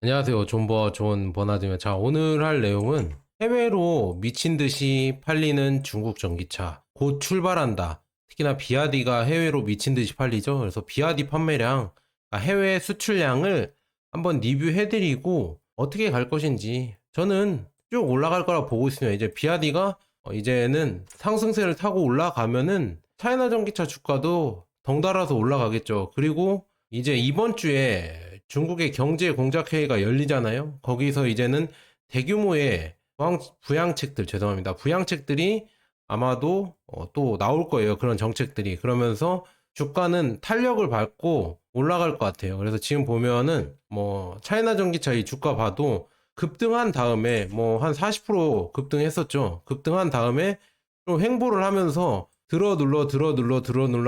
안녕하세요. 존버 존 버나드입니다. 자, 오늘 할 내용은 해외로 미친 듯이 팔리는 중국 전기차 곧 출발한다. 특히나 비아디가 해외로 미친 듯이 팔리죠. 그래서 비아디 판매량, 해외 수출량을 한번 리뷰해드리고 어떻게 갈 것인지 저는 쭉 올라갈 거라 보고 있습니다. 이제 비아디가 이제는 상승세를 타고 올라가면은 차이나 전기차 주가도 덩달아서 올라가겠죠. 그리고 이제 이번 주에 중국의 경제 공작회의가 열리잖아요. 거기서 이제는 대규모의 부양책들, 죄송합니다. 부양책들이 아마도 또 나올 거예요. 그런 정책들이. 그러면서 주가는 탄력을 받고 올라갈 것 같아요. 그래서 지금 보면은 뭐 차이나 전기차 이 주가 봐도 급등한 다음에 뭐 한 40% 급등했었죠. 급등한 다음에 좀 횡보를 하면서 들어 눌러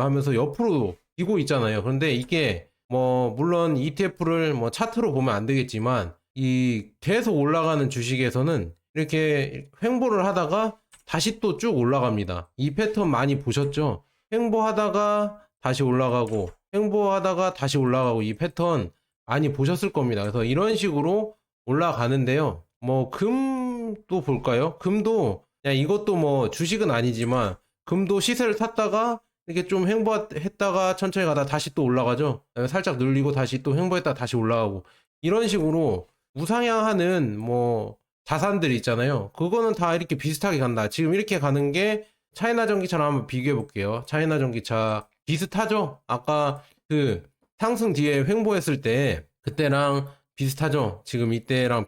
하면서 옆으로 기고 있잖아요. 그런데 이게 뭐 물론 ETF를 뭐 차트로 보면 안 되겠지만 이 계속 올라가는 주식에서는 이렇게 횡보를 하다가 다시 또 쭉 올라갑니다. 이 패턴 많이 보셨죠? 횡보하다가 다시 올라가고 횡보하다가 다시 올라가고 이 패턴 많이 보셨을 겁니다. 그래서 이런 식으로 올라가는데요. 뭐 금도 볼까요? 금도 그냥 이것도 뭐 주식은 아니지만 금도 시세를 탔다가 이렇게 좀 횡보했다가 천천히 가다 다시 또 올라가죠. 살짝 늘리고 다시 또 횡보했다가 다시 올라가고 이런 식으로 우상향하는 뭐 자산들 있잖아요. 그거는 다 이렇게 비슷하게 간다. 지금 이렇게 가는 게 차이나 전기차랑 한번 비교해 볼게요. 차이나 전기차 비슷하죠? 아까 그 상승 뒤에 횡보했을 때 그때랑 비슷하죠? 지금 이때랑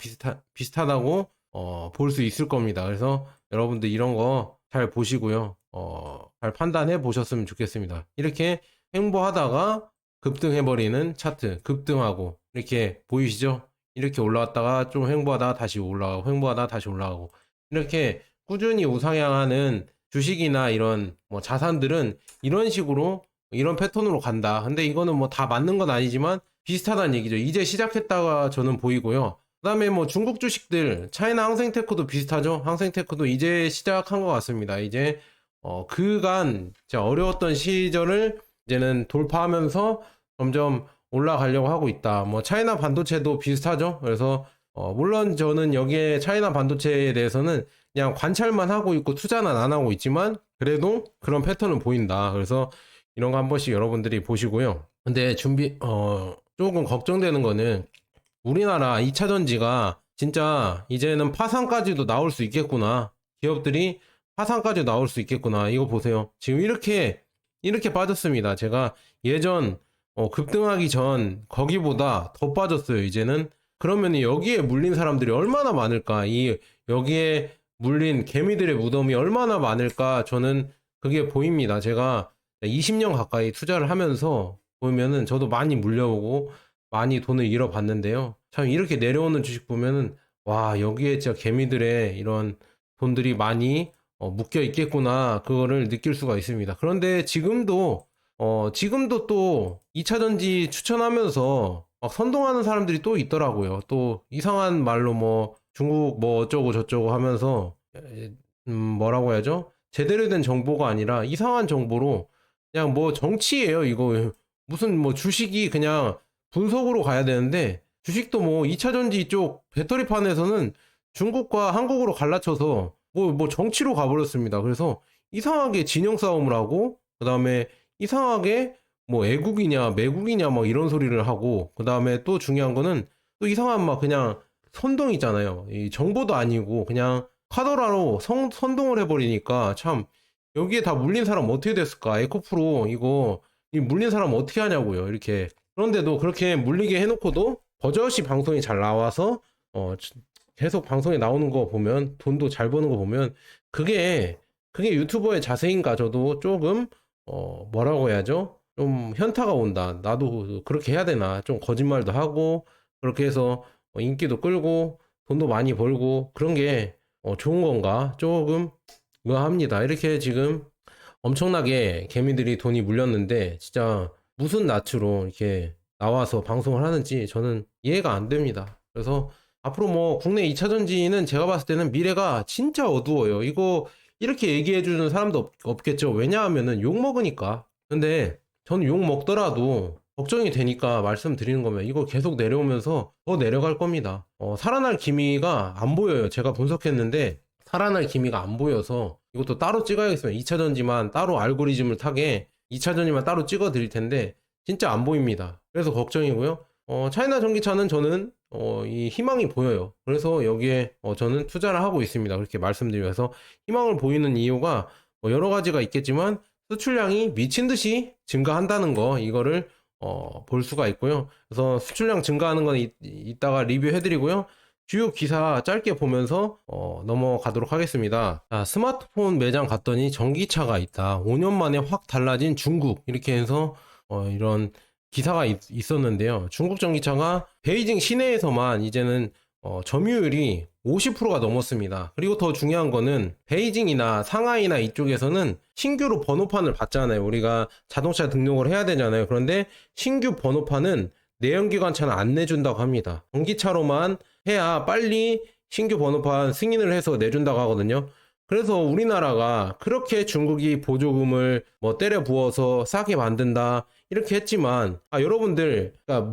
비슷하다고 볼 수 있을 겁니다. 그래서 여러분들 이런 거 잘 보시고요. 잘 판단해 보셨으면 좋겠습니다. 이렇게 횡보하다가 급등해버리는 차트, 급등하고, 이렇게 보이시죠? 이렇게 올라갔다가 좀 횡보하다가 다시 올라가고, 횡보하다가 다시 올라가고, 이렇게 꾸준히 우상향하는 주식이나 이런 뭐 자산들은 이런 식으로, 이런 패턴으로 간다. 근데 이거는 뭐 다 맞는 건 아니지만 비슷하다는 얘기죠. 이제 시작했다가 저는 보이고요. 그다음에 뭐 중국 주식들 차이나 항생테크도 비슷하죠. 항생테크도 이제 시작한 것 같습니다. 이제 그간 진짜 어려웠던 시절을 이제는 돌파하면서 점점 올라가려고 하고 있다. 뭐 차이나 반도체도 비슷하죠. 그래서 물론 저는 여기에 차이나 반도체에 대해서는 그냥 관찰만 하고 있고 투자는 안 하고 있지만 그래도 그런 패턴은 보인다. 그래서 이런 거 한 번씩 여러분들이 보시고요. 근데 조금 걱정되는 거는 우리나라 2차 전지가 진짜 이제는 파산까지도 나올 수 있겠구나. 기업들이 파산까지 나올 수 있겠구나. 이거 보세요. 지금 이렇게 빠졌습니다. 제가 예전 급등하기 전 거기보다 더 빠졌어요. 이제는 그러면 여기에 물린 사람들이 얼마나 많을까? 이 여기에 물린 개미들의 무덤이 얼마나 많을까? 저는 그게 보입니다. 제가 20년 가까이 투자를 하면서 보면은 저도 많이 물려오고 많이 돈을 잃어봤는데요. 참 이렇게 내려오는 주식 보면은 와 여기에 진짜 개미들의 이런 돈들이 많이 묶여 있겠구나 그거를 느낄 수가 있습니다. 그런데 지금도 또 2차 전지 추천하면서 막 선동하는 사람들이 또 있더라고요. 또 이상한 말로 뭐 중국 뭐 어쩌고 저쩌고 하면서 뭐라고 해야죠? 제대로 된 정보가 아니라 이상한 정보로 그냥 뭐 정치예요. 이거 무슨 뭐 주식이 그냥 분석으로 가야 되는데 주식도 뭐 2차 전지 쪽 배터리판에서는 중국과 한국으로 갈라쳐서 뭐 정치로 가버렸습니다. 그래서 이상하게 진영 싸움을 하고 그 다음에 이상하게 뭐 애국이냐 매국이냐 막 이런 소리를 하고 그 다음에 또 중요한 거는 또 이상한 막 그냥 선동이잖아요. 이 정보도 아니고 그냥 카더라로 선동을 해버리니까 참 여기에 다 물린 사람 어떻게 됐을까? 에코프로 이거 이 물린 사람 어떻게 하냐고요. 이렇게 그런데도 그렇게 물리게 해놓고도 버젓이 방송이 잘 나와서 계속 방송에 나오는 거 보면 돈도 잘 버는 거 보면 그게 유튜버의 자세인가 저도 조금 뭐라고 해야죠? 좀 현타가 온다. 나도 그렇게 해야 되나? 좀 거짓말도 하고 그렇게 해서 인기도 끌고 돈도 많이 벌고 그런 게 좋은 건가? 조금 의아합니다. 이렇게 지금 엄청나게 개미들이 돈이 물렸는데 진짜 무슨 낯으로 이렇게 나와서 방송을 하는지 저는 이해가 안 됩니다. 그래서 앞으로 뭐 국내 2차 전지는 제가 봤을 때는 미래가 진짜 어두워요. 이거 이렇게 얘기해 주는 사람도 없겠죠. 왜냐하면은 욕 먹으니까. 근데 저는 욕 먹더라도 걱정이 되니까 말씀드리는 거면 이거 계속 내려오면서 더 내려갈 겁니다. 살아날 기미가 안 보여요. 제가 분석했는데 살아날 기미가 안 보여서 이것도 따로 찍어야겠어요. 2차전지만 따로 알고리즘을 타게 2차전지만 따로 찍어 드릴 텐데 진짜 안 보입니다. 그래서 걱정이고요. 차이나 전기차는 저는 이 희망이 보여요. 그래서 여기에 저는 투자를 하고 있습니다. 그렇게 말씀드려서 희망을 보이는 이유가 여러 가지가 있겠지만 수출량이 미친 듯이 증가한다는 거 이거를 볼 수가 있고요. 그래서 수출량 증가하는 건 이따가 리뷰해드리고요. 주요 기사 짧게 보면서 넘어가도록 하겠습니다. 자, 스마트폰 매장 갔더니 전기차가 있다. 5년 만에 확 달라진 중국 이렇게 해서 이런 기사가 있었는데요. 중국 전기차가 베이징 시내에서만 이제는 점유율이 50%가 넘었습니다. 그리고 더 중요한 거는 베이징이나 상하이나 이쪽에서는 신규로 번호판을 받잖아요. 우리가 자동차 등록을 해야 되잖아요. 그런데 신규 번호판은 내연기관차는 안 내준다고 합니다. 전기차로만 해야 빨리 신규 번호판 승인을 해서 내준다고 하거든요. 그래서 우리나라가 그렇게 중국이 보조금을 뭐 때려 부어서 싸게 만든다 이렇게 했지만 여러분들 그러니까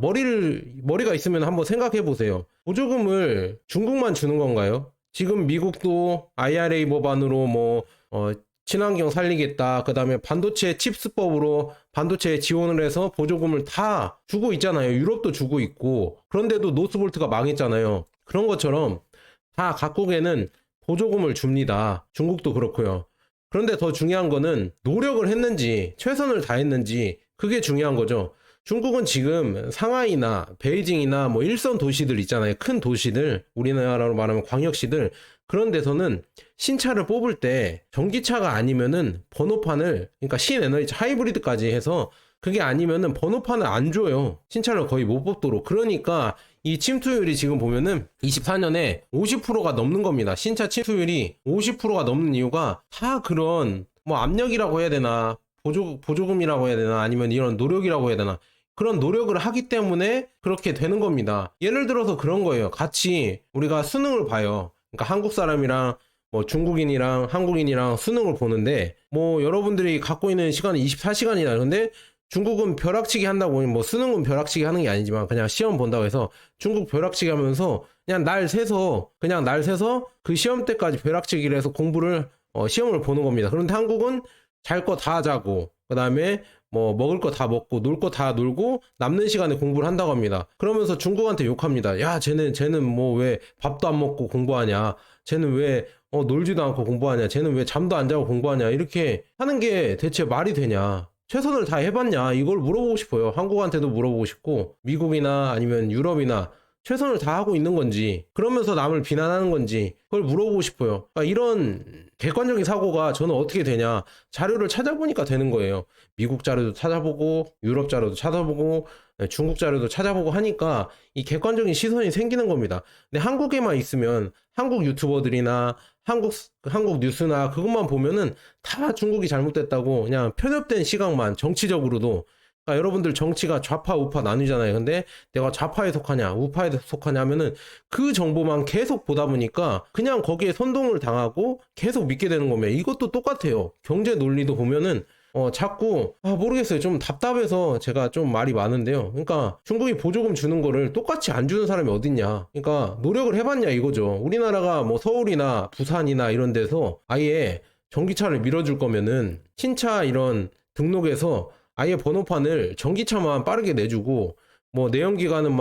머리가 있으면 한번 생각해 보세요. 보조금을 중국만 주는 건가요? 지금 미국도 IRA 법안으로 친환경 살리겠다. 그 다음에 반도체 칩스법으로 반도체에 지원을 해서 보조금을 다 주고 있잖아요. 유럽도 주고 있고. 그런데도 노스볼트가 망했잖아요. 그런 것처럼 다 각국에는 보조금을 줍니다. 중국도 그렇고요. 그런데 더 중요한 거는 노력을 했는지 최선을 다했는지 그게 중요한 거죠. 중국은 지금 상하이나 베이징이나 일선 도시들 있잖아요. 큰 도시들, 우리나라로 말하면 광역시들 그런 데서는 신차를 뽑을 때 전기차가 아니면은 번호판을 그러니까 신에너지 하이브리드까지 해서 그게 아니면은 번호판을 안 줘요. 신차를 거의 못 뽑도록. 그러니까 이 침투율이 지금 보면은 24년에 50%가 넘는 겁니다. 신차 침투율이 50%가 넘는 이유가 다 그런 압력이라고 해야 되나 보조금이라고 해야 되나 아니면 이런 노력이라고 해야 되나 그런 노력을 하기 때문에 그렇게 되는 겁니다. 예를 들어서 그런 거예요. 같이 우리가 수능을 봐요. 그러니까 한국 사람이랑 중국인이랑 한국인이랑 수능을 보는데 여러분들이 갖고 있는 시간은 24시간이나 근데 중국은 벼락치기 한다고 수능은 벼락치기 하는 게 아니지만 그냥 시험 본다고 해서 중국 벼락치기 하면서 그냥 날 세서 그 시험 때까지 벼락치기를 해서 공부를 시험을 보는 겁니다. 그런데 한국은 잘 거 다 자고 그 다음에 먹을 거 다 먹고 놀 거 다 놀고 남는 시간에 공부를 한다고 합니다. 그러면서 중국한테 욕합니다. 야 쟤는 왜 밥도 안 먹고 공부하냐, 쟤는 왜 놀지도 않고 공부하냐, 쟤는 왜 잠도 안 자고 공부하냐, 이렇게 하는 게 대체 말이 되냐, 최선을 다 해봤냐, 이걸 물어보고 싶어요. 한국한테도 물어보고 싶고 미국이나 아니면 유럽이나 최선을 다하고 있는 건지 그러면서 남을 비난하는 건지 그걸 물어보고 싶어요. 그러니까 이런 객관적인 사고가 저는 어떻게 되냐, 자료를 찾아보니까 되는 거예요. 미국 자료도 찾아보고 유럽 자료도 찾아보고 중국 자료도 찾아보고 하니까 이 객관적인 시선이 생기는 겁니다. 근데 한국에만 있으면 한국 유튜버들이나 한국 뉴스나 그것만 보면은 다 중국이 잘못됐다고 그냥 편협된 시각만 정치적으로도 그러니까 여러분들 정치가 좌파 우파 나뉘잖아요. 근데 내가 좌파에 속하냐 우파에 속하냐 하면은 그 정보만 계속 보다 보니까 그냥 거기에 선동을 당하고 계속 믿게 되는 거면 이것도 똑같아요. 경제 논리도 보면은 자꾸 모르겠어요. 좀 답답해서 제가 좀 말이 많은데요. 그러니까 중국이 보조금 주는 거를 똑같이 안 주는 사람이 어딨냐. 그러니까 노력을 해봤냐 이거죠. 우리나라가 서울이나 부산이나 이런 데서 아예 전기차를 밀어줄 거면은 신차 이런 등록에서 아예 번호판을 전기차만 빠르게 내주고 내연기관은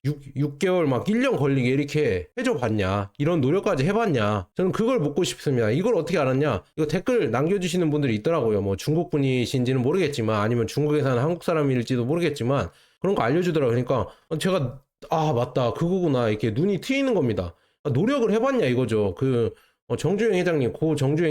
6개월 1년 걸리게 이렇게 해줘 봤냐, 이런 노력까지 해봤냐, 저는 그걸 묻고 싶습니다. 이걸 어떻게 알았냐, 이거 댓글 남겨주시는 분들이 있더라고요. 중국 분이신지는 모르겠지만 아니면 중국에 사는 한국 사람일지도 모르겠지만 그런 거 알려주더라고요. 그러니까 제가 맞다 그거구나 이렇게 눈이 트이는 겁니다. 노력을 해봤냐 이거죠. 정주행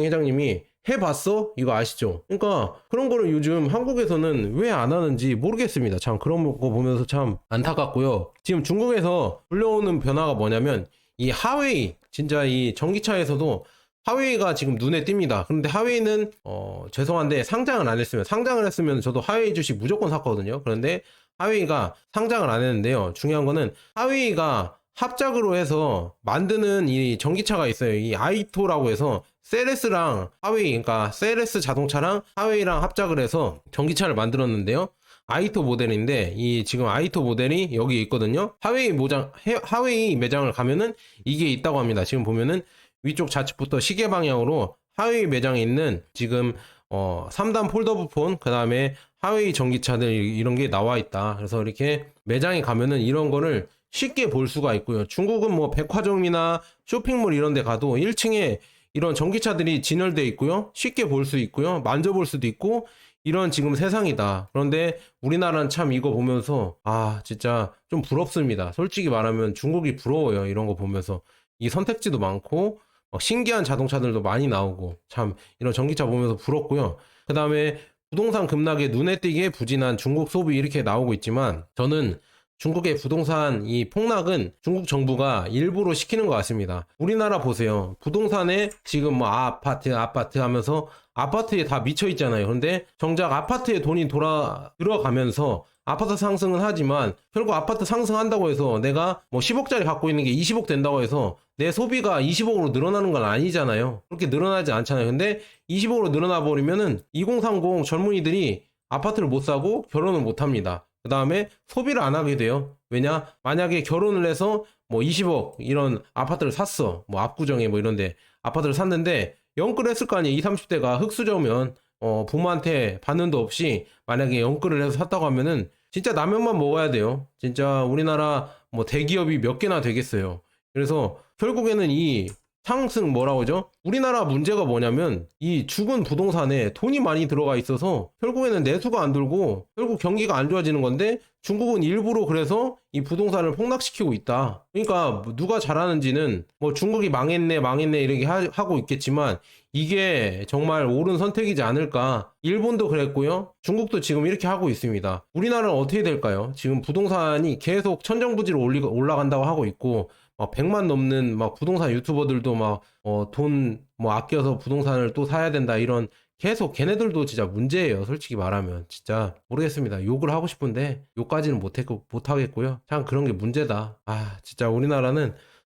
회장님이 해봤어? 이거 아시죠? 그러니까 그런 거를 요즘 한국에서는 왜 안 하는지 모르겠습니다. 참 그런 거 보면서 참 안타깝고요. 지금 중국에서 불려오는 변화가 뭐냐면 이 하웨이, 진짜 이 전기차에서도 하웨이가 지금 눈에 띕니다. 그런데 하웨이는 죄송한데 상장을 안 했으면, 상장을 했으면 저도 하웨이 주식 무조건 샀거든요. 그런데 하웨이가 상장을 안 했는데요. 중요한 거는 하웨이가 합작으로 해서 만드는 이 전기차가 있어요. 이 아이토라고 해서 세레스랑 하웨이, 그러니까 세레스 자동차랑 하웨이랑 합작을 해서 전기차를 만들었는데요. 아이토 모델인데 이 지금 아이토 모델이 여기 있거든요. 하웨이 매장을 가면은 이게 있다고 합니다. 지금 보면은 위쪽 좌측부터 시계 방향으로 하웨이 매장에 있는 지금 3단 폴더블 폰, 그 다음에 하웨이 전기차들 이런 게 나와 있다. 그래서 이렇게 매장에 가면은 이런 거를 쉽게 볼 수가 있고요. 중국은 뭐 백화점이나 쇼핑몰 이런 데 가도 1층에 이런 전기차들이 진열되어 있고요. 쉽게 볼 수 있고요. 만져볼 수도 있고 이런 지금 세상이다. 그런데 우리나라는 참 이거 보면서 진짜 좀 부럽습니다. 솔직히 말하면 중국이 부러워요. 이런 거 보면서 이 선택지도 많고 신기한 자동차들도 많이 나오고 참 이런 전기차 보면서 부럽고요. 그 다음에 부동산 급락에 눈에 띄게 부진한 중국 소비 이렇게 나오고 있지만 저는 중국의 부동산 이 폭락은 중국 정부가 일부러 시키는 것 같습니다. 우리나라 보세요. 부동산에 지금 뭐 아파트 하면서 아파트에 다 미쳐 있잖아요. 그런데 정작 아파트에 돈이 들어가면서 아파트 상승은 하지만 결국 아파트 상승한다고 해서 내가 뭐 10억짜리 갖고 있는 게 20억 된다고 해서 내 소비가 20억으로 늘어나는 건 아니잖아요. 그렇게 늘어나지 않잖아요. 근데 20억으로 늘어나 버리면은 2030 젊은이들이 아파트를 못 사고 결혼을 못 합니다. 그 다음에 소비를 안 하게 돼요. 왜냐? 만약에 결혼을 해서 뭐 20억 이런 아파트를 샀어. 뭐 압구정에 뭐 이런데 아파트를 샀는데 연끌을 했을 거 아니에요. 20, 30대가 흙수저면 부모한테 받는도 없이 만약에 연끌을 해서 샀다고 하면은 진짜 라면만 먹어야 돼요. 진짜 우리나라 뭐 대기업이 몇 개나 되겠어요. 그래서 결국에는 이 상승 뭐라고 하죠? 우리나라 문제가 뭐냐면 이 죽은 부동산에 돈이 많이 들어가 있어서 결국에는 내수가 안 들고 결국 경기가 안 좋아지는 건데 중국은 일부러 그래서 이 부동산을 폭락시키고 있다. 그러니까 누가 잘하는지는 뭐 중국이 망했네 이렇게 하고 있겠지만 이게 정말 옳은 선택이지 않을까. 일본도 그랬고요. 중국도 지금 이렇게 하고 있습니다. 우리나라는 어떻게 될까요? 지금 부동산이 계속 천정부지로 올라간다고 하고 있고 막 100만 넘는 막 부동산 유튜버들도 막 돈 뭐 아껴서 부동산을 또 사야 된다 이런 계속 걔네들도 진짜 문제예요. 솔직히 말하면 진짜 모르겠습니다. 욕을 하고 싶은데 욕까지는 못하겠고요. 참 그런 게 문제다. 진짜 우리나라는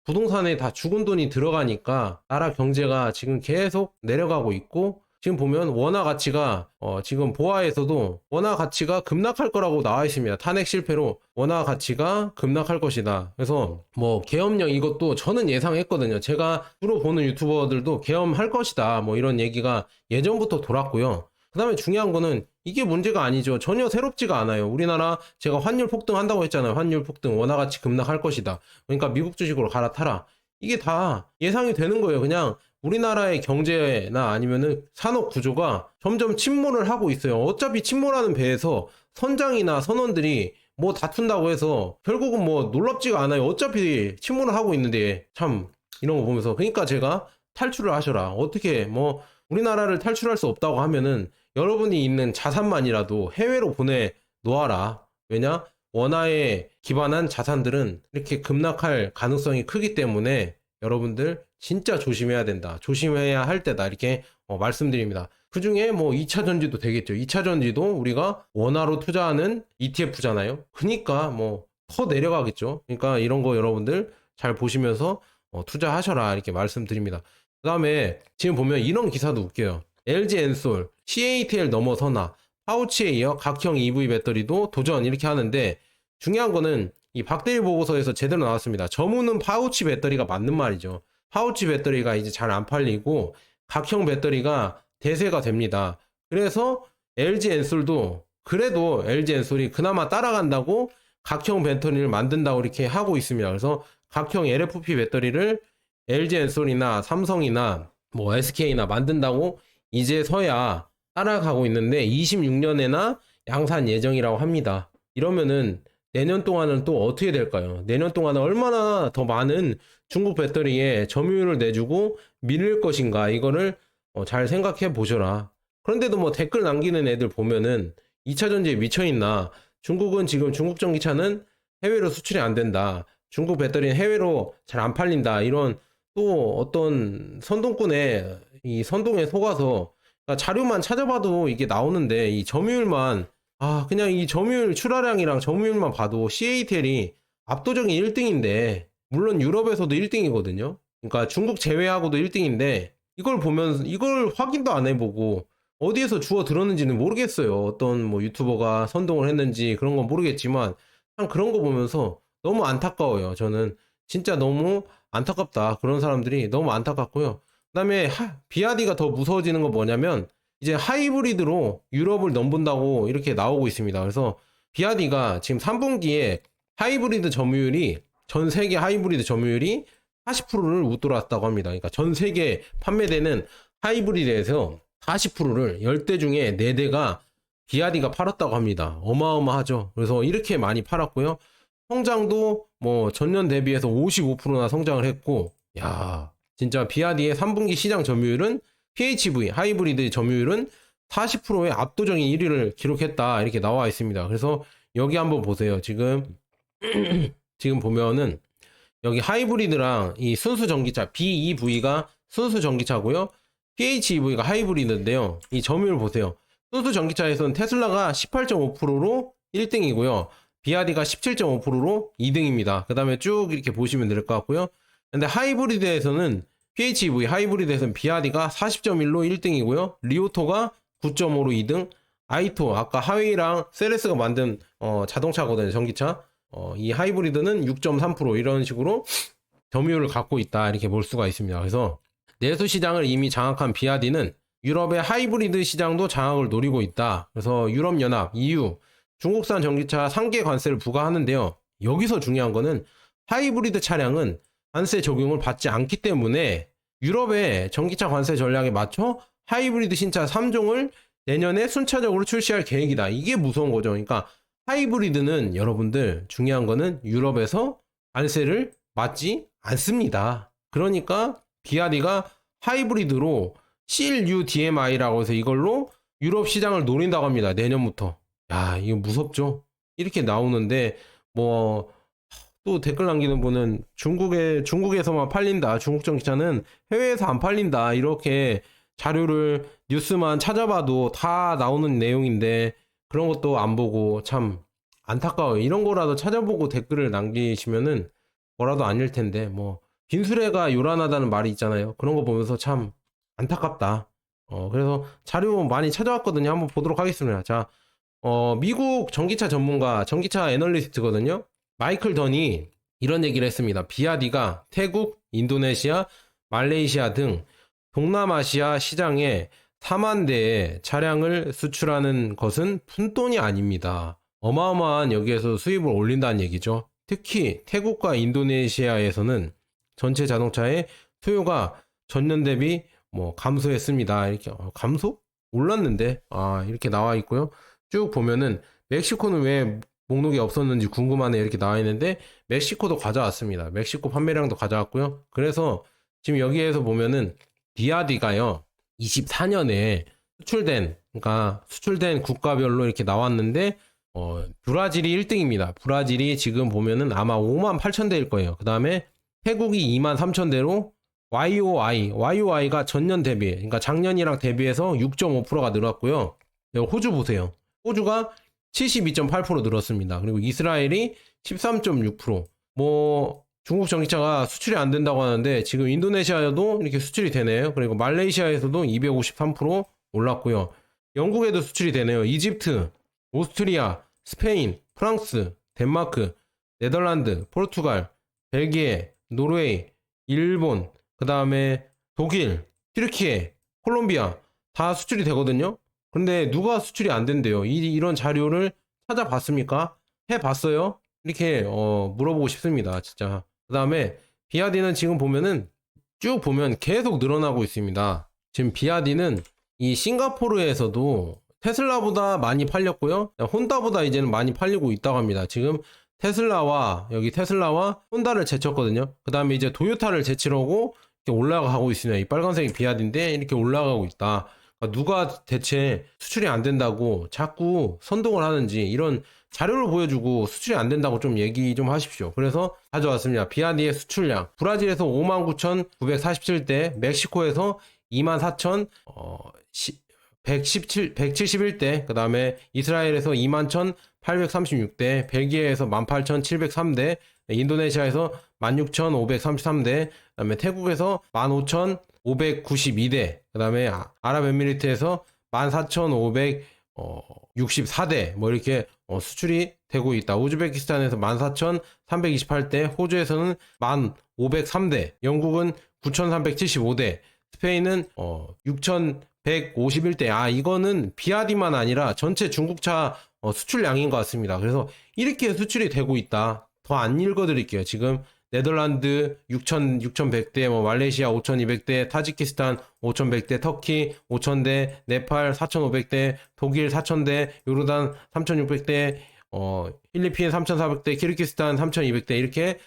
부동산에 다 죽은 돈이 들어가니까 나라 경제가 지금 계속 내려가고 있고 지금 보면 원화 가치가 지금 보아에서도 원화 가치가 급락할 거라고 나와 있습니다. 탄핵 실패로 원화 가치가 급락할 것이다. 그래서 뭐 계엄령 이것도 저는 예상했거든요. 제가 주로 보는 유튜버들도 계엄할 것이다. 뭐 이런 얘기가 예전부터 돌았고요. 그 다음에 중요한 거는 이게 문제가 아니죠. 전혀 새롭지가 않아요. 우리나라 제가 환율 폭등한다고 했잖아요. 환율 폭등 원화 가치 급락할 것이다. 그러니까 미국 주식으로 갈아타라. 이게 다 예상이 되는 거예요. 그냥 우리나라의 경제나 아니면은 산업 구조가 점점 침몰을 하고 있어요. 어차피 침몰하는 배에서 선장이나 선원들이 뭐 다툰다고 해서 결국은 뭐 놀랍지가 않아요. 어차피 침몰을 하고 있는데 참 이런 거 보면서 그러니까 제가 탈출을 하셔라. 어떻게 뭐 우리나라를 탈출할 수 없다고 하면은 여러분이 있는 자산만이라도 해외로 보내 놓아라. 왜냐? 원화에 기반한 자산들은 이렇게 급락할 가능성이 크기 때문에 여러분들 진짜 조심해야 된다. 조심해야 할 때다. 이렇게 말씀드립니다. 그 중에 뭐 2차 전지도 되겠죠. 2차 전지도 우리가 원화로 투자하는 ETF잖아요. 그러니까 뭐 더 내려가겠죠. 그러니까 이런 거 여러분들 잘 보시면서 투자하셔라. 이렇게 말씀드립니다. 그 다음에 지금 보면 이런 기사도 웃겨요. LG 엔솔, CATL 넘어서나 파우치에 이어 각형 EV 배터리도 도전 이렇게 하는데 중요한 거는 이 박대리 보고서에서 제대로 나왔습니다. 저무는 파우치 배터리가 맞는 말이죠. 파우치 배터리가 이제 잘 안 팔리고 각형 배터리가 대세가 됩니다. 그래서 LG 엔솔도 그래도 LG 엔솔이 그나마 따라간다고 각형 배터리를 만든다고 이렇게 하고 있습니다. 그래서 각형 LFP 배터리를 LG 엔솔이나 삼성이나 뭐 SK나 만든다고 이제서야 따라가고 있는데 26년에나 양산 예정이라고 합니다. 이러면은 내년 동안은 또 어떻게 될까요? 내년 동안은 얼마나 더 많은 중국 배터리에 점유율을 내주고 밀릴 것인가 이거를 잘 생각해 보셔라. 그런데도 뭐 댓글 남기는 애들 보면은 2차 전지에 미쳐있나 중국은 지금 중국 전기차는 해외로 수출이 안 된다. 중국 배터리는 해외로 잘 안 팔린다. 이런 또 어떤 선동꾼의 이 선동에 속아서 그러니까 자료만 찾아봐도 이게 나오는데 이 점유율만 그냥 이 점유율 출하량이랑 점유율만 봐도 CATL이 압도적인 1등인데 물론 유럽에서도 1등이거든요. 그러니까 중국 제외하고도 1등인데 이걸 보면 이걸 확인도 안 해보고 어디에서 주워 들었는지는 모르겠어요. 어떤 뭐 유튜버가 선동을 했는지 그런 건 모르겠지만 참 그런 거 보면서 너무 안타까워요. 저는 진짜 너무 안타깝다. 그런 사람들이 너무 안타깝고요. 그다음에 비아디가 더 무서워지는 건 뭐냐면 이제 하이브리드로 유럽을 넘본다고 이렇게 나오고 있습니다. 그래서 비아디가 지금 3분기에 하이브리드 점유율이 전 세계 하이브리드 점유율이 40%를 웃돌았다고 합니다. 그러니까 전 세계 판매되는 하이브리드에서 40%를 10대 중에 4대가 비아디가 팔았다고 합니다. 어마어마하죠. 그래서 이렇게 많이 팔았고요. 성장도 뭐 전년 대비해서 55%나 성장을 했고, 야, 진짜 비아디의 3분기 시장 점유율은 PHV 하이브리드 점유율은 40%의 압도적인 1위를 기록했다. 이렇게 나와 있습니다. 그래서 여기 한번 보세요. 지금 보면은 여기 하이브리드랑 이 순수 전기차 BEV가 순수 전기차고요. PHEV가 하이브리드인데요. 이 점유율 보세요. 순수 전기차에서는 테슬라가 18.5%로 1등이고요. 비아디가 17.5%로 2등입니다. 그 다음에 쭉 이렇게 보시면 될 것 같고요. 근데 하이브리드에서는 PHEV 하이브리드에서는 비아디가 40.1로 1등이고요. 리오토가 9.5로 2등. 아이토 아까 하웨이랑 세레스가 만든 자동차거든요. 전기차. 이 하이브리드는 6.3% 이런 식으로 점유율을 갖고 있다. 이렇게 볼 수가 있습니다. 그래서 내수 시장을 이미 장악한 비아디는 유럽의 하이브리드 시장도 장악을 노리고 있다. 그래서 유럽연합, EU, 중국산 전기차 상계 관세를 부과하는데요. 여기서 중요한 거는 하이브리드 차량은 관세 적용을 받지 않기 때문에 유럽의 전기차 관세 전략에 맞춰 하이브리드 신차 3종을 내년에 순차적으로 출시할 계획이다. 이게 무서운 거죠. 그러니까 하이브리드는 여러분들 중요한 거는 유럽에서 관세를 맞지 않습니다. 그러니까 비아디가 하이브리드로 CLU-DMI라고 해서 이걸로 유럽 시장을 노린다고 합니다. 내년부터. 야, 이거 무섭죠? 이렇게 나오는데 뭐 또 댓글 남기는 분은 중국에서만 팔린다. 중국 전기차는 해외에서 안 팔린다. 이렇게 자료를 뉴스만 찾아봐도 다 나오는 내용인데 그런 것도 안 보고 참 안타까워요. 이런 거라도 찾아보고 댓글을 남기시면은 뭐라도 아닐 텐데 뭐 빈수레가 요란하다는 말이 있잖아요. 그런 거 보면서 참 안타깝다. 그래서 자료 많이 찾아왔거든요. 한번 보도록 하겠습니다. 자, 미국 전기차 전문가, 전기차 애널리스트거든요. 마이클 던이 이런 얘기를 했습니다. 비아디가 태국, 인도네시아, 말레이시아 등 동남아시아 시장에 4만 대의 차량을 수출하는 것은 푼돈이 아닙니다. 어마어마한 여기에서 수입을 올린다는 얘기죠. 특히 태국과 인도네시아에서는 전체 자동차의 수요가 전년 대비 뭐 감소했습니다. 이렇게 감소? 올랐는데 이렇게 나와 있고요. 쭉 보면은 멕시코는 왜 목록이 없었는지 궁금하네 이렇게 나와 있는데 멕시코도 가져왔습니다. 멕시코 판매량도 가져왔고요. 그래서 지금 여기에서 보면은 비아디가요 24년에 그러니까 수출된 국가별로 이렇게 나왔는데 브라질이 1등입니다. 브라질이 지금 보면은 아마 5만 8천 대일 거예요. 그 다음에 태국이 2만 3천 대로 YOI가 전년 대비, 그러니까 작년이랑 대비해서 6.5%가 늘었고요. 호주 보세요. 호주가 72.8% 늘었습니다. 그리고 이스라엘이 13.6%. 뭐 중국 전기차가 수출이 안 된다고 하는데 지금 인도네시아에도 이렇게 수출이 되네요. 그리고 말레이시아에서도 253% 올랐고요. 영국에도 수출이 되네요. 이집트, 오스트리아, 스페인, 프랑스, 덴마크, 네덜란드, 포르투갈, 벨기에, 노르웨이, 일본, 그 다음에 독일, 튀르키예, 콜롬비아 다 수출이 되거든요. 근데 누가 수출이 안 된대요. 이런 자료를 찾아봤습니까? 해봤어요? 이렇게 물어보고 싶습니다. 진짜. 그 다음에 비아디는 지금 보면은 쭉 보면 계속 늘어나고 있습니다. 지금 비아디는 이 싱가포르에서도 테슬라보다 많이 팔렸고요. 혼다보다 이제는 많이 팔리고 있다고 합니다. 지금 테슬라와 혼다를 제쳤거든요. 그 다음에 이제 도요타를 제치려고 이렇게 올라가고 있습니다. 이 빨간색이 비아디인데 이렇게 올라가고 있다. 그러니까 누가 대체 수출이 안 된다고 자꾸 선동을 하는지 이런 자료를 보여주고 수출이 안 된다고 좀 얘기 좀 하십시오. 그래서 가져왔습니다. 비아디의 수출량. 브라질에서 59,947대, 멕시코에서 24,171대, 그 다음에 이스라엘에서 21,836대, 벨기에에서 18,703대, 인도네시아에서 16,533대, 그 다음에 태국에서 15,592대, 그 다음에 아랍에미리트에서 14,564대 뭐 이렇게 수출이 되고 있다. 우즈베키스탄에서 14,328대, 호주에서는 1,503대, 영국은 9,375대, 스페인은 6,151대. 이거는 비아디만 아니라 전체 중국차 수출량인 것 같습니다. 그래서 이렇게 수출이 되고 있다. 더 안 읽어드릴게요. 지금 네덜란드 6,100대, 뭐 말레이시아 5,200대, 타지키스탄 5,100대, 터키 5,000대, 네팔 4,500대, 독일 4,000대, 요르단 3,600대, 필리핀 3,400대, 키르기스탄 3,200대 이렇게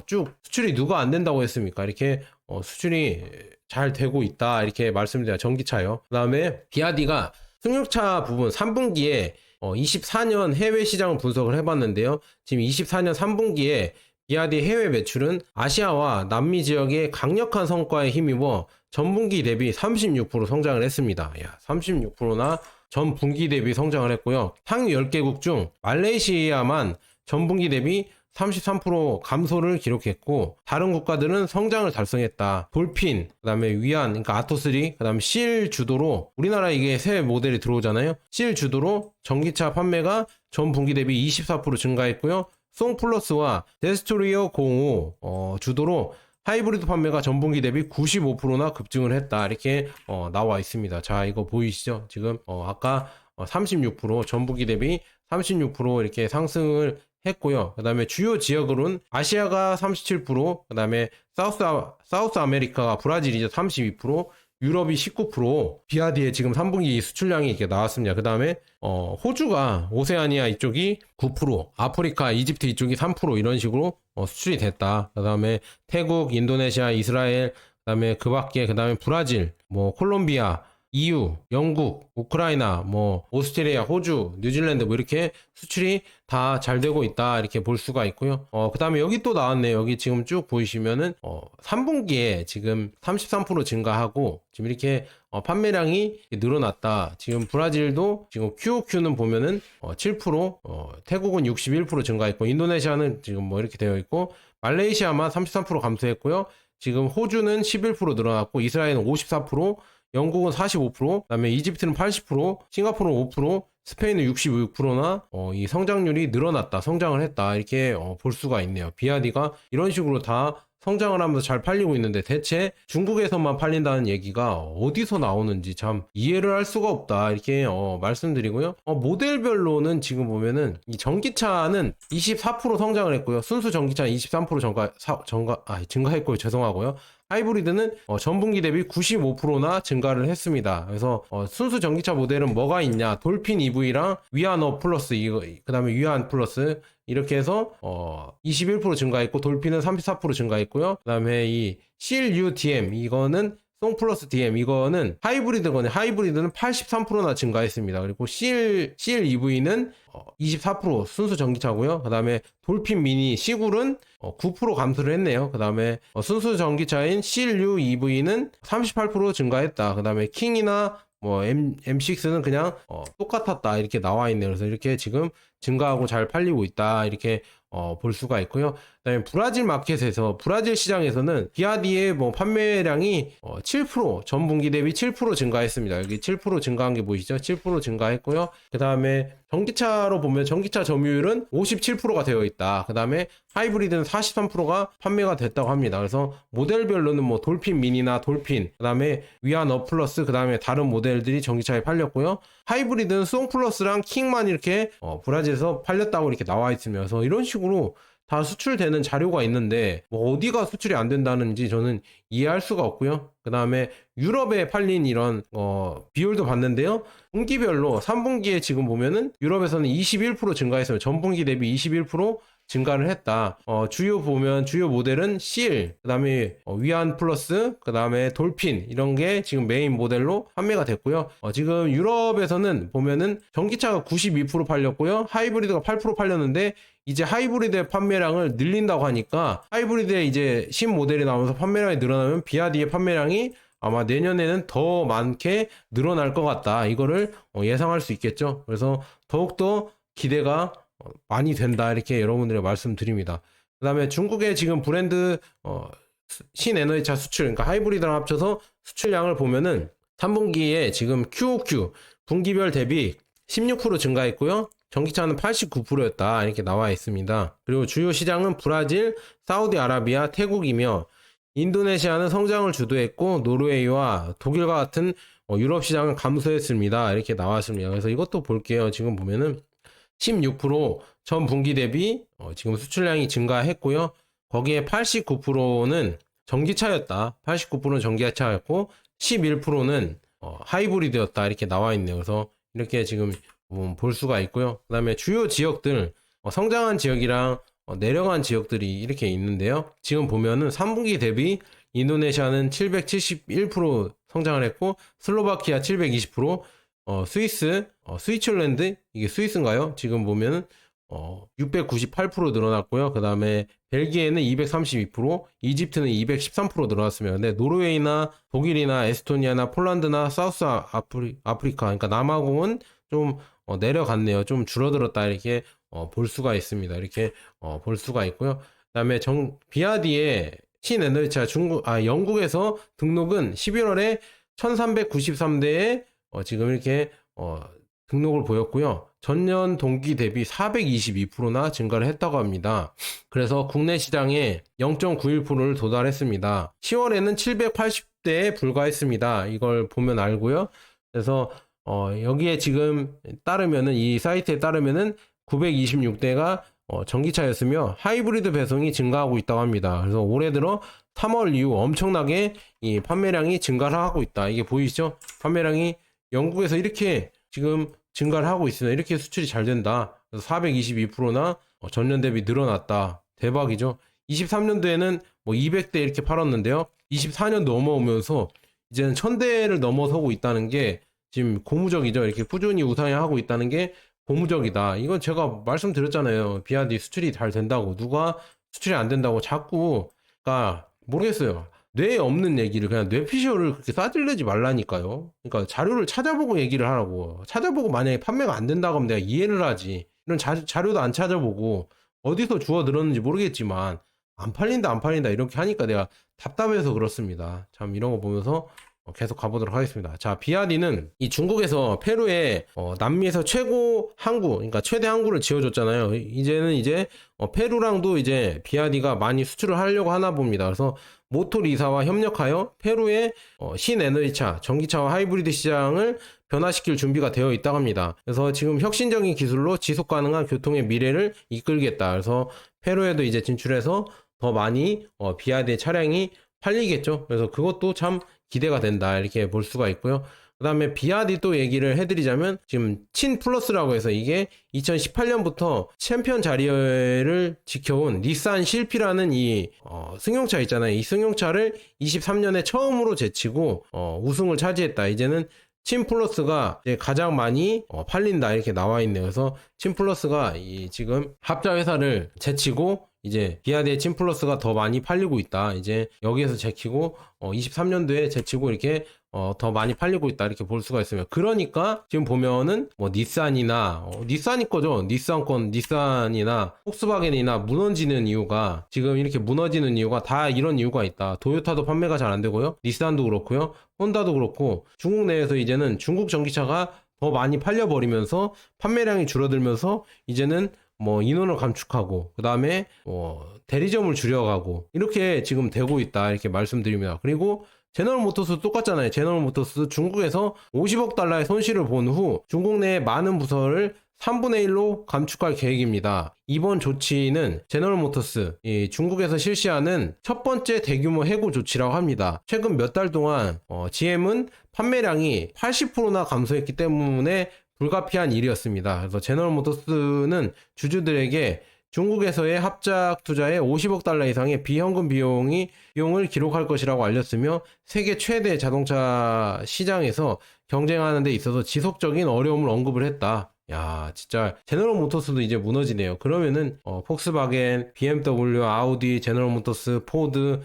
쭉 수출이 누가 안 된다고 했습니까? 이렇게 수출이 잘 되고 있다 이렇게 말씀드려요. 전기차요. 그 다음에 비아디가 승용차 부분 3분기에 24년 해외 시장을 분석을 해봤는데요. 지금 24년 3분기에 비아디 해외 매출은 아시아와 남미 지역의 강력한 성과에 힘입어 전분기 대비 36% 성장을 했습니다. 36%나 전분기 대비 성장을 했고요. 상위 10개국 중 말레이시아만 전분기 대비 33% 감소를 기록했고, 다른 국가들은 성장을 달성했다. 돌핀, 그 다음에 위안, 그러니까 아토3, 그 다음에 실 주도로, 우리나라 이게 새 모델이 들어오잖아요. 실 주도로 전기차 판매가 전 분기 대비 24% 증가했고요. 송플러스와 데스토리어 05 주도로 하이브리드 판매가 전분기 대비 95%나 급증을 했다. 이렇게 나와 있습니다. 자, 이거 보이시죠? 지금 아까 36% 전분기 대비 36% 이렇게 상승을 했고요. 그 다음에 주요 지역으로는 아시아가 37%, 그 다음에 사우스 아메리카가 브라질이죠. 32%, 유럽이 19%, 비아디의 지금 3분기 수출량이 이렇게 나왔습니다. 그 다음에 호주가 오세아니아 이쪽이 9%, 아프리카, 이집트 이쪽이 3% 이런 식으로 수출이 됐다. 그 다음에 태국, 인도네시아, 이스라엘, 그 다음에 그 밖에, 그 다음에 브라질, 뭐 콜롬비아, EU, 영국, 우크라이나, 뭐 오스트레일리아, 호주, 뉴질랜드 뭐 이렇게 수출이 다 잘 되고 있다 이렇게 볼 수가 있고요. 그 다음에 여기 또 나왔네요. 여기 지금 쭉 보시면은 3분기에 지금 33% 증가하고 지금 이렇게 판매량이 늘어났다. 지금 브라질도 지금 QOQ는 보면은 7%, 태국은 61% 증가했고, 인도네시아는 지금 뭐 이렇게 되어 있고, 말레이시아만 33% 감소했고요. 지금 호주는 11% 늘어났고, 이스라엘은 54%, 영국은 45%, 그다음에 이집트는 80%, 싱가포르는 5%, 스페인은 66%나 이 성장률이 늘어났다, 성장을 했다 이렇게 볼 수가 있네요. 비아디가 이런 식으로 다 성장을 하면서 잘 팔리고 있는데, 대체 중국에서만 팔린다는 얘기가 어디서 나오는지 참 이해를 할 수가 없다 이렇게 말씀드리고요. 모델별로는 지금 보면은 이 전기차는 24% 성장을 했고요. 순수 전기차는 23% 증가했고요. 죄송하고요. 하이브리드는 전분기 대비 95%나 증가를 했습니다. 그래서 순수 전기차 모델은 뭐가 있냐? 돌핀 EV랑 위안어 플러스, 그 다음에 위안 플러스 이렇게 해서 21% 증가했고, 돌핀은 34% 증가했고요. 그 다음에 이 CLU-DM 이거는 송 플러스 DM 이거는 하이브리드거든요. 하이브리드는 83%나 증가했습니다. 그리고 CLEV는 24% 순수 전기차고요. 그 다음에 돌핀 미니 시굴은 9% 감소를 했네요. 그 다음에 순수 전기차인 CLU EV는 38% 증가했다. 그 다음에 킹이나 뭐 M6는 그냥 똑같았다 이렇게 나와 있네요. 그래서 이렇게 지금 증가하고 잘 팔리고 있다 이렇게 볼 수가 있고요. 그다음에 브라질 마켓에서, 브라질 시장에서는 비아디의 뭐 판매량이 7% 전분기 대비 7% 증가했습니다. 여기 7% 증가한 게 보이시죠? 7% 증가했고요. 그 다음에 전기차로 보면 전기차 점유율은 57%가 되어 있다. 그 다음에 하이브리드는 43%가 판매가 됐다고 합니다. 그래서 모델별로는 뭐 돌핀 미니나 돌핀, 그 다음에 위안 플러스, 그 다음에 다른 모델들이 전기차에 팔렸고요. 하이브리드는 송 플러스랑 킹만 이렇게 브라질에서 팔렸다고 이렇게 나와 있으면서, 이런 식으로 다 수출되는 자료가 있는데 뭐 어디가 수출이 안 된다는지 저는 이해할 수가 없고요. 그 다음에 유럽에 팔린 이런 비율도 봤는데요. 분기별로 3분기에 지금 보면은 유럽에서는 21% 증가했어요. 전분기 대비 21% 증가를 했다. 주요 모델은 CL, 그 다음에 위안 플러스, 그 다음에 돌핀 이런 게 지금 메인 모델로 판매가 됐고요. 지금 유럽에서는 보면은 전기차가 92% 팔렸고요. 하이브리드가 8% 팔렸는데, 이제 하이브리드의 판매량을 늘린다고 하니까, 하이브리드의 이제 신모델이 나오면서 판매량이 늘어나면 비아디의 판매량이 아마 내년에는 더 많게 늘어날 것 같다. 이거를 예상할 수 있겠죠. 그래서 더욱더 기대가 많이 된다 이렇게 여러분들에게 말씀드립니다. 그 다음에 중국의 지금 브랜드 신에너지차 수출, 그러니까 하이브리드랑 합쳐서 수출량을 보면은 3분기에 지금 QOQ 분기별 대비 16% 증가했고요. 전기차는 89%였다 이렇게 나와 있습니다. 그리고 주요 시장은 브라질, 사우디아라비아, 태국이며 인도네시아는 성장을 주도했고 노르웨이와 독일과 같은 유럽 시장은 감소했습니다. 이렇게 나왔습니다. 그래서 이것도 볼게요. 지금 보면은 16%전 분기 대비 지금 수출량이 증가했고요. 거기에 89%는 전기차였다. 89%는 전기차였고 11%는 하이브리드였다. 이렇게 나와 있네요. 그래서 이렇게 지금 볼 수가 있고요. 그 다음에 주요 지역들 성장한 지역이랑 내려간 지역들이 이렇게 있는데요. 지금 보면은 3분기 대비 인도네시아는 771% 성장을 했고 슬로바키아 720%, 스위스, 스위tzer랜드 이게 스위스인가요? 지금 보면은 698% 늘어났고요. 그 다음에 벨기에는 232%, 이집트는 213% 늘어났습니다. 근데 노르웨이나 독일이나 에스토니아나 폴란드나 사우스 아프리카, 그러니까 남아공은 좀 내려갔네요. 좀 줄어들었다 이렇게 볼 수가 있습니다. 이렇게 볼 수가 있고요. 그다음에 비아디의 신에너지차 영국에서 등록은 11월에 1393대에 지금 이렇게 등록을 보였고요. 전년 동기 대비 422%나 증가를 했다고 합니다. 그래서 국내 시장에 0.91%를 도달했습니다. 10월에는 780대에 불과했습니다. 이걸 보면 알고요. 그래서 여기에 지금 따르면은 이 사이트에 따르면은 926대가 전기차였으며 하이브리드 배송이 증가하고 있다고 합니다. 그래서 올해 들어 3월 이후 엄청나게 이 판매량이 증가를 하고 있다. 이게 보이시죠? 판매량이 영국에서 이렇게 지금 증가를 하고 있으나 이렇게 수출이 잘 된다. 그래서 422%나 전년 대비 늘어났다. 대박이죠. 23년도에는 뭐 200대 이렇게 팔았는데요. 24년 넘어오면서 이제는 1000대를 넘어서고 있다는 게 지금 고무적이죠. 이렇게 꾸준히 우상향하고 있다는 게 고무적이다. 이건 제가 말씀드렸잖아요. 비아디 수출이 잘 된다고. 누가 수출이 안 된다고 자꾸, 그러니까 모르겠어요. 뇌에 없는 얘기를 그냥 뇌피셜을 그렇게 싸들려지 말라니까요. 그러니까 자료를 찾아보고 얘기를 하라고. 찾아보고 만약에 판매가 안 된다고 하면 내가 이해를 하지. 이런 자료도 안 찾아보고 어디서 주워 들었는지 모르겠지만 안 팔린다 안 팔린다 이렇게 하니까 내가 답답해서 그렇습니다. 참 이런 거 보면서 계속 가보도록 하겠습니다. 자, 비아디는 이 중국에서 페루에 남미에서 최고 항구, 그러니까 최대 항구를 지어줬잖아요. 이제는 이제 페루랑도 이제 비아디가 많이 수출을 하려고 하나 봅니다. 그래서 모토리사와 협력하여 페루의 신에너지차, 전기차와 하이브리드 시장을 변화시킬 준비가 되어 있다고 합니다. 그래서 지금 혁신적인 기술로 지속 가능한 교통의 미래를 이끌겠다. 그래서 페루에도 이제 진출해서 더 많이 비아디의 차량이 팔리겠죠. 그래서 그것도 참 기대가 된다 이렇게 볼 수가 있고요. 그 다음에 비아디 또 얘기를 해드리자면 지금 친 플러스라고 해서 이게 2018년부터 챔피언 자리를 지켜온 닛산 실피라는 이 승용차 있잖아요. 이 승용차를 23년에 처음으로 제치고 우승을 차지했다. 이제는 친 플러스가 가장 많이 팔린다 이렇게 나와 있네요. 그래서 친 플러스가 지금 합자 회사를 제치고 이제 비아디의 친 플러스가 더 많이 팔리고 있다. 이제 여기에서 제치고 23년도에 제치고 이렇게 더 많이 팔리고 있다 이렇게 볼 수가 있습니다. 그러니까 지금 보면은 뭐 닛산이나 닛산이 거죠. 닛산이나 폭스바겐이나 무너지는 이유가 지금 이렇게 무너지는 이유가 다 이런 이유가 있다. 도요타도 판매가 잘 안 되고요. 닛산도 그렇고요. 혼다도 그렇고 중국 내에서 이제는 중국 전기차가 더 많이 팔려버리면서 판매량이 줄어들면서 이제는 뭐 인원을 감축하고 그 다음에 대리점을 줄여가고 이렇게 지금 되고 있다 이렇게 말씀드립니다. 그리고 제너럴모터스 똑같잖아요. 제너럴모터스 중국에서 50억 달러의 손실을 본 후 중국 내의 많은 부서를 3분의 1로 감축할 계획입니다. 이번 조치는 제너럴모터스 중국에서 실시하는 첫 번째 대규모 해고 조치라고 합니다. 최근 몇 달 동안 GM은 판매량이 80%나 감소했기 때문에 불가피한 일이었습니다. 그래서 제너럴모터스는 주주들에게 중국에서의 합작 투자에 50억 달러 이상의 비현금 비용을 기록할 것이라고 알렸으며 세계 최대 자동차 시장에서 경쟁하는 데 있어서 지속적인 어려움을 언급을 했다. 야, 진짜 제너럴모터스도 이제 무너지네요. 그러면은 폭스바겐, BMW, 아우디, 제너럴모터스, 포드,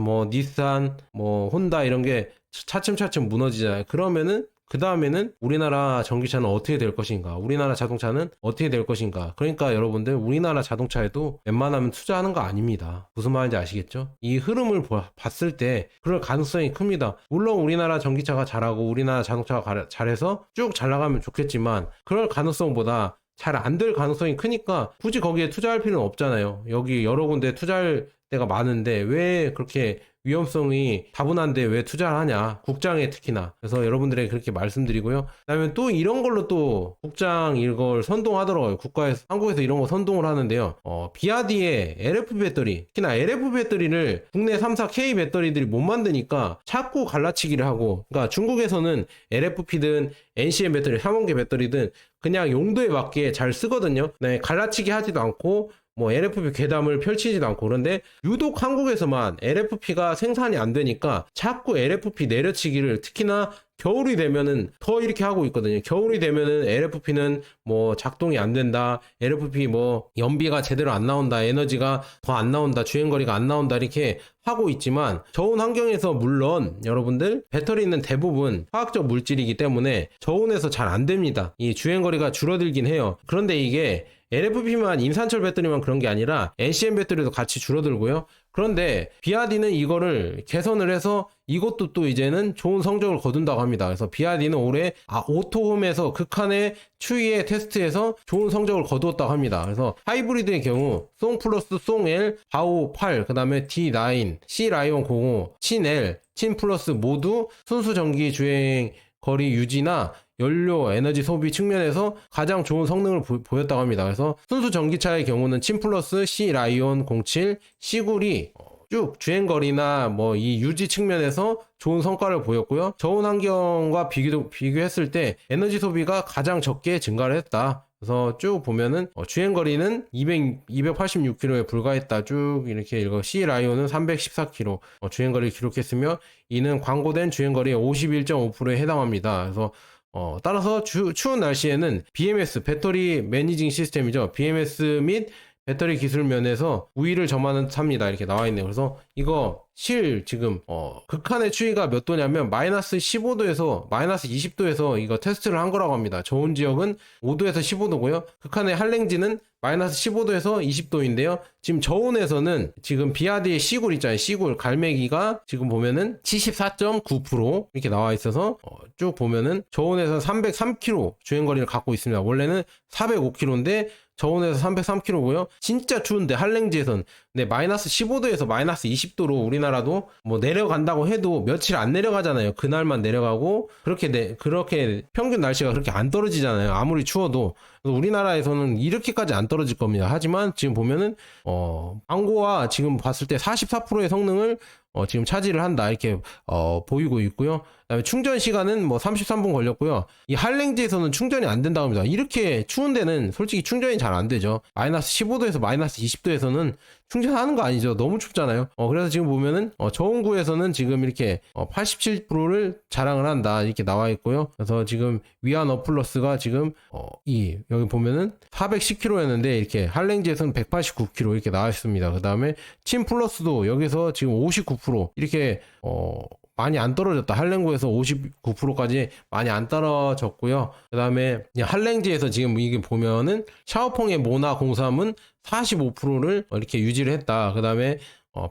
뭐 닛산, 뭐 혼다 이런 게 차츰차츰 무너지잖아요. 그러면은 그 다음에는 우리나라 전기차는 어떻게 될 것인가, 우리나라 자동차는 어떻게 될 것인가. 그러니까 여러분들 우리나라 자동차에도 웬만하면 투자하는 거 아닙니다. 무슨 말인지 아시겠죠? 이 흐름을 봤을 때 그럴 가능성이 큽니다. 물론 우리나라 전기차가 잘하고 우리나라 자동차가 잘해서 쭉 잘 나가면 좋겠지만 그럴 가능성보다 잘 안 될 가능성이 크니까 굳이 거기에 투자할 필요는 없잖아요. 여기 여러 군데 투자할 데가 많은데 왜 그렇게 위험성이 다분한데 왜 투자를 하냐, 국장에 특히나. 그래서 여러분들에게 그렇게 말씀드리고요. 그다음에 또 이런 걸로 또 국장 이걸 선동하더라고요. 국가에서, 한국에서 이런 거 선동을 하는데요. 비아디의 LF 배터리, 특히나 LF 배터리를 국내 3사 K 배터리들이 못 만드니까 자꾸 갈라치기를 하고, 그러니까 중국에서는 LFP든 NCM 배터리, 삼원계 배터리든 그냥 용도에 맞게 잘 쓰거든요. 네, 갈라치기 하지도 않고 뭐 LFP 괴담을 펼치지도 않고. 그런데 유독 한국에서만 LFP가 생산이 안 되니까 자꾸 LFP 내려치기를, 특히나 겨울이 되면은 더 이렇게 하고 있거든요. 겨울이 되면은 LFP는 뭐 작동이 안 된다, LFP 뭐 연비가 제대로 안 나온다, 에너지가 더 안 나온다, 주행거리가 안 나온다, 이렇게 하고 있지만 저온 환경에서 물론 여러분들 배터리는 대부분 화학적 물질이기 때문에 저온에서 잘 안 됩니다. 이 주행거리가 줄어들긴 해요. 그런데 이게 LFP만, 임산철 배터리만 그런 게 아니라 NCM 배터리도 같이 줄어들고요. 그런데 비아디는 이거를 개선을 해서 이것도 또 이제는 좋은 성적을 거둔다고 합니다. 그래서 비아디는 올해 오토홈에서 극한의 추위의 테스트에서 좋은 성적을 거두었다고 합니다. 그래서 하이브리드의 경우 송 플러스 송 L, 바오 8, 그 다음에 D9, C 라이온 05, 친 L, 친 플러스 모두 순수 전기 주행 거리 유지나 연료 에너지 소비 측면에서 가장 좋은 성능을 보였다고 합니다. 그래서 순수 전기차의 경우는 친 플러스, C 라이온 07, C9이 쭉 주행거리나 뭐 이 유지 측면에서 좋은 성과를 보였고요. 저온 환경과 비교했을 때 에너지 소비가 가장 적게 증가를 했다. 그래서 쭉 보면은 주행거리는 286km에 불과했다. 쭉 이렇게 읽어. C 라이온은 314km 주행거리를 기록했으며 이는 광고된 주행거리의 51.5%에 해당합니다. 그래서 따라서 추운 날씨에는 BMS, 배터리 매니징 시스템이죠. BMS 및 배터리 기술 면에서 우위를 점하는 탑니다. 이렇게 나와 있네요. 그래서 이거 지금 극한의 추위가 몇 도냐면 마이너스 15도에서 마이너스 20도에서 이거 테스트를 한 거라고 합니다. 저온 지역은 5도에서 15도고요. 극한의 한랭지는 마이너스 15도에서 20도인데요. 지금 저온에서는 지금 비아디의 시굴 있잖아요. 시굴 갈매기가 지금 보면은 74.9% 이렇게 나와 있어서 쭉 보면은 저온에서 303km 주행거리를 갖고 있습니다. 원래는 405km인데 저온에서 303km고요. 진짜 추운데 한랭지에선 네, 마이너스 15도에서 마이너스 20도로 우리나라도 뭐 내려간다고 해도 며칠 안 내려가잖아요. 그날만 내려가고 그렇게 평균 날씨가 그렇게 안 떨어지잖아요. 아무리 추워도. 그래서 우리나라에서는 이렇게까지 안 떨어질 겁니다. 하지만 지금 보면은 광고와 지금 봤을 때 44%의 성능을 지금 차지를 한다, 이렇게 보이고 있고요. 그다음에 충전 시간은 뭐 33분 걸렸고요. 이 한랭지에서는 충전이 안 된다고 합니다. 이렇게 추운 데는 솔직히 충전이 잘 안 되죠. 마이너스 15도에서 마이너스 20도에서는 충전하는 거 아니죠. 너무 춥잖아요. 그래서 지금 보면은 저온구에서는 지금 이렇게 87%를 자랑을 한다, 이렇게 나와 있고요. 그래서 지금 위안 어플러스가 지금 여기 보면은 410km였는데 이렇게 한랭지에서는 189km 이렇게 나와 있습니다. 그 다음에 친 플러스도 여기서 지금 59% 이렇게 많이 안 떨어졌다. 한랭구에서 59%까지 많이 안 떨어졌고요. 그 다음에 한랭지에서 지금 이게 보면은 샤오펑의 모나 03은 45%를 이렇게 유지를 했다. 그 다음에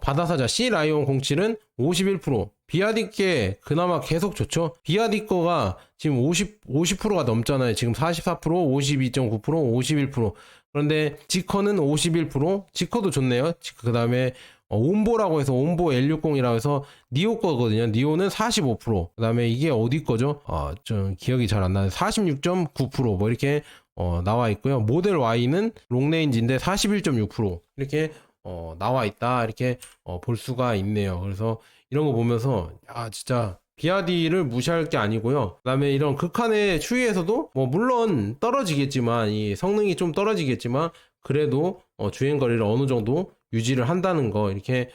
바다사자 C 라이온 07은 51%. 비아디께 그나마 계속 좋죠. 비아디 거가 지금 50%가 넘잖아요. 지금 44%, 52.9%, 51%. 그런데 지커는 51%. 지커도 좋네요. 그 다음에 옴보라고 해서 옴보 L60이라고 해서 니오 거거든요. 니오는 45%. 그 다음에 이게 어디 거죠? 좀 기억이 잘 안 나요. 46.9% 뭐 이렇게 나와 있고요. 모델 Y는 롱레인지인데 41.6% 이렇게 나와 있다, 이렇게 볼 수가 있네요. 그래서 이런 거 보면서 진짜 비아디를 무시할 게 아니고요. 그 다음에 이런 극한의 추위에서도 뭐 물론 떨어지겠지만, 이 성능이 좀 떨어지겠지만 그래도 주행거리를 어느 정도 유지를 한다는 거, 이렇게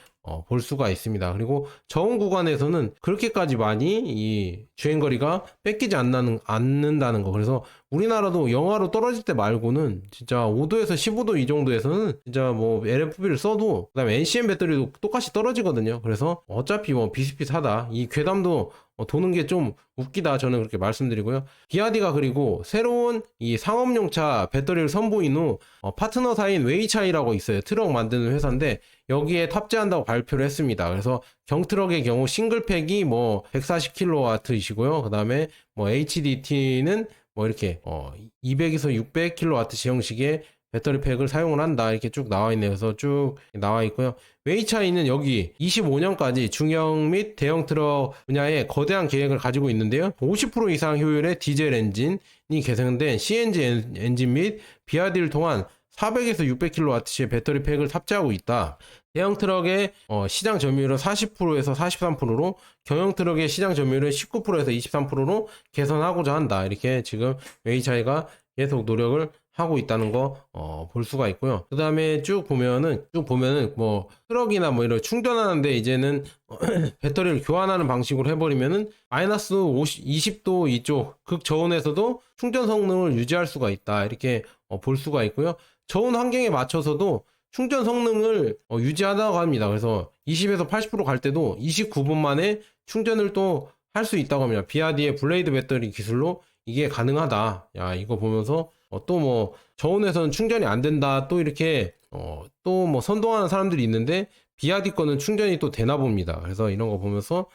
볼 수가 있습니다. 그리고 저온 구간에서는 그렇게까지 많이 이 주행거리가 뺏기지 않는다는 거. 그래서 우리나라도 영하로 떨어질 때 말고는 진짜 5도에서 15도 이 정도에서는 진짜 뭐 LFP를 써도 그다음에 NCM 배터리도 똑같이 떨어지거든요. 그래서 어차피 뭐 비슷비슷하다. 이 괴담도 도는 게 좀 웃기다, 저는 그렇게 말씀드리고요. 비아디가 그리고 새로운 이 상업용차 배터리를 선보인 후 파트너사인 웨이차이라고 있어요. 트럭 만드는 회사인데 여기에 탑재한다고 발표를 했습니다. 그래서 경트럭의 경우 싱글팩이 뭐 140kW이시고요. 그 다음에 뭐 HDT는 뭐 이렇게 200에서 600kW 형식의 배터리 팩을 사용을 한다, 이렇게 쭉 나와 있네요. 그래서 쭉 나와 있고요. 웨이차이는 여기 25년까지 중형 및 대형 트럭 분야에 거대한 계획을 가지고 있는데요. 50% 이상 효율의 디젤 엔진이 개선된 CNG 엔진 및 비아디를 통한 400에서 600kW의 배터리 팩을 탑재하고 있다. 대형 트럭의 시장 점유율은 40%에서 43%로 경영 트럭의 시장 점유율은 19%에서 23%로 개선하고자 한다. 이렇게 지금 웨이차이가 계속 노력을 하고 있다는 거 볼 수가 있고요. 그 다음에 쭉 보면은 뭐 트럭이나 뭐 이런 충전하는데 이제는 배터리를 교환하는 방식으로 해버리면은 마이너스 20도 이쪽 극저온에서도 충전 성능을 유지할 수가 있다, 이렇게 볼 수가 있고요. 저온 환경에 맞춰서도 충전 성능을 유지하다고 합니다. 그래서 20에서 80% 갈 때도 29분 만에 충전을 또 할 수 있다고 합니다. 비아디의 블레이드 배터리 기술로 이게 가능하다. 야, 이거 보면서 또 뭐 저온에서는 충전이 안 된다, 또 이렇게 또 뭐 선동하는 사람들이 있는데 비아디 거는 충전이 또 되나 봅니다. 그래서 이런 거 보면서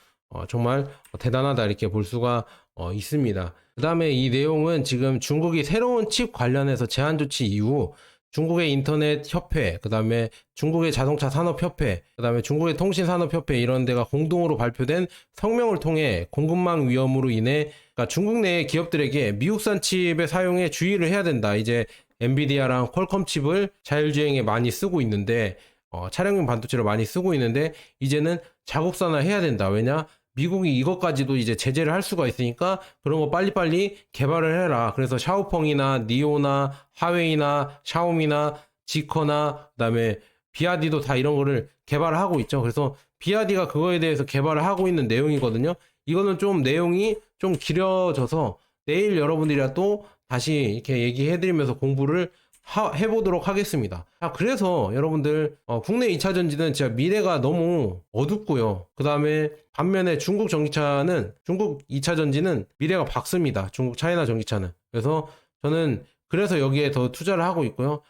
정말 대단하다, 이렇게 볼 수가 있습니다. 그 다음에 이 내용은 지금 중국이 새로운 칩 관련해서 제한 조치 이후 중국의 인터넷 협회, 그 다음에 중국의 자동차 산업 협회, 그 다음에 중국의 통신 산업 협회, 이런 데가 공동으로 발표된 성명을 통해 공급망 위험으로 인해, 그러니까 중국 내 기업들에게 미국산 칩의 사용에 주의를 해야 된다. 이제 엔비디아랑 퀄컴 칩을 자율주행에 많이 쓰고 있는데 차량용 반도체로 많이 쓰고 있는데 이제는 자국산화 해야 된다. 왜냐? 미국이 이것까지도 이제 제재를 할 수가 있으니까 그런 거 빨리빨리 개발을 해라. 그래서 샤오펑이나 니오나 하웨이나 샤오미나 지커나 그다음에 비아디도 다 이런 거를 개발을 하고 있죠. 그래서 비아디가 그거에 대해서 개발을 하고 있는 내용이거든요. 이거는 좀 내용이 좀 길어져서 내일 여러분들이랑 또 다시 이렇게 얘기해드리면서 공부를 해보도록 하겠습니다. 그래서 여러분들 국내 2차 전지는 진짜 미래가 너무 어둡고요. 그 다음에 반면에 중국 2차 전지는 미래가 밝습니다. 중국 차이나 전기차는. 그래서 저는 그래서 여기에 더 투자를 하고 있고요.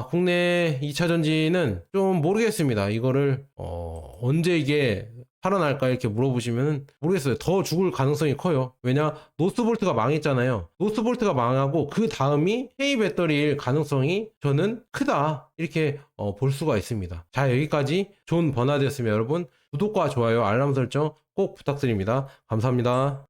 국내 2차 전지는 좀 모르겠습니다. 이거를 언제 이게 살아날까 이렇게 물어보시면 모르겠어요. 더 죽을 가능성이 커요. 왜냐? 노스볼트가 망했잖아요. 노스볼트가 망하고 그 다음이 K 배터리일 가능성이 저는 크다, 이렇게 볼 수가 있습니다. 자, 여기까지 존 버나드였습니다. 여러분 구독과 좋아요, 알람 설정 꼭 부탁드립니다. 감사합니다.